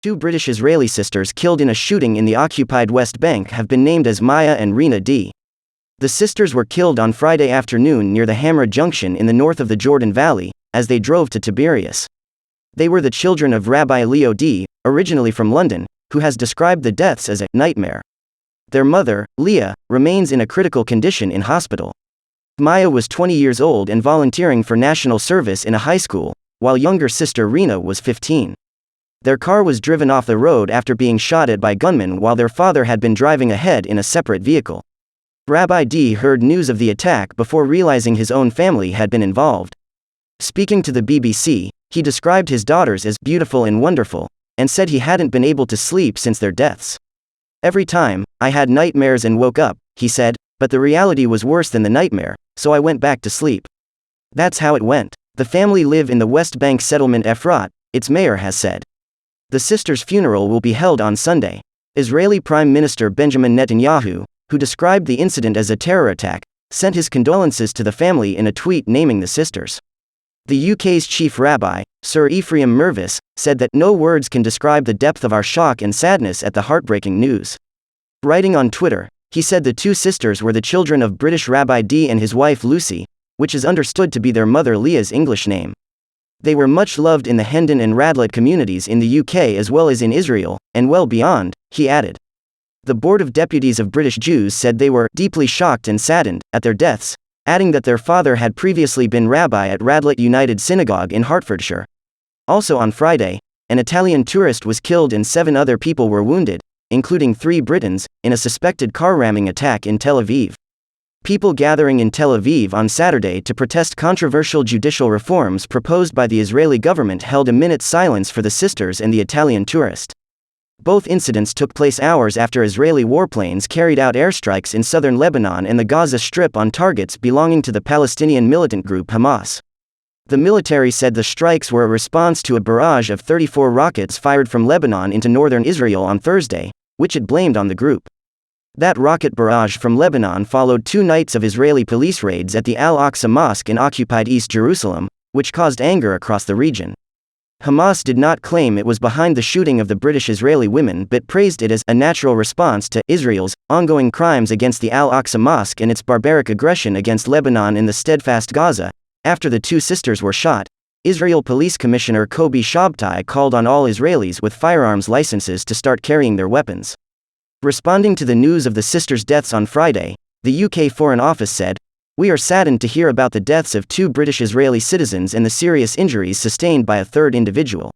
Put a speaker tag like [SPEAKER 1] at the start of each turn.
[SPEAKER 1] Two British Israeli sisters killed in a shooting in the occupied West Bank have been named as Maia and Rina Dee. The sisters were killed on Friday afternoon near the Hamra Junction in the north of the Jordan Valley, as they drove to Tiberias. They were the children of Rabbi Leo Dee, originally from London, who has described the deaths as a nightmare. Their mother, Leah, remains in a critical condition in hospital. Maia was 20 years old and volunteering for national service in a high school, while younger sister Rina was 15. Their car was driven off the road after being shot at by gunmen while their father had been driving ahead in a separate vehicle. Rabbi Dee heard news of the attack before realizing his own family had been involved. Speaking to the BBC, he described his daughters as beautiful and wonderful, and said he hadn't been able to sleep since their deaths. "Every time, I had nightmares and woke up," he said, "but the reality was worse than the nightmare, so I went back to sleep." That's how it went. The family live in the West Bank settlement Efrat, its mayor has said. The sisters' funeral will be held on Sunday. Israeli Prime Minister Benjamin Netanyahu, who described the incident as a terror attack, sent his condolences to the family in a tweet naming the sisters. The UK's chief rabbi, Sir Ephraim Mervis, said that no words can describe the depth of our shock and sadness at the heartbreaking news. Writing on Twitter, he said the two sisters were the children of British Rabbi Dee and his wife Lucy, which is understood to be their mother Leah's English name. They were much loved in the Hendon and Radlett communities in the UK as well as in Israel, and well beyond, he added. The Board of Deputies of British Jews said they were deeply shocked and saddened at their deaths, adding that their father had previously been rabbi at Radlett United Synagogue in Hertfordshire. Also on Friday, an Italian tourist was killed and 7 other people were wounded, including 3 Britons, in a suspected car ramming attack in Tel Aviv. People gathering in Tel Aviv on Saturday to protest controversial judicial reforms proposed by the Israeli government held a minute's silence for the sisters and the Italian tourist. Both incidents took place hours after Israeli warplanes carried out airstrikes in southern Lebanon and the Gaza Strip on targets belonging to the Palestinian militant group Hamas. The military said the strikes were a response to a barrage of 34 rockets fired from Lebanon into northern Israel on Thursday, which it blamed on the group. That rocket barrage from Lebanon followed 2 nights of Israeli police raids at the Al-Aqsa Mosque in occupied East Jerusalem, which caused anger across the region. Hamas did not claim it was behind the shooting of the British Israeli women but praised it as a natural response to Israel's ongoing crimes against the Al-Aqsa Mosque and its barbaric aggression against Lebanon in the steadfast Gaza. After the 2 sisters were shot, Israel Police Commissioner Kobi Shabtai called on all Israelis with firearms licenses to start carrying their weapons. Responding to the news of the sisters' deaths on Friday, the UK Foreign Office said, "We are saddened to hear about the deaths of 2 British Israeli citizens and the serious injuries sustained by a 3rd individual.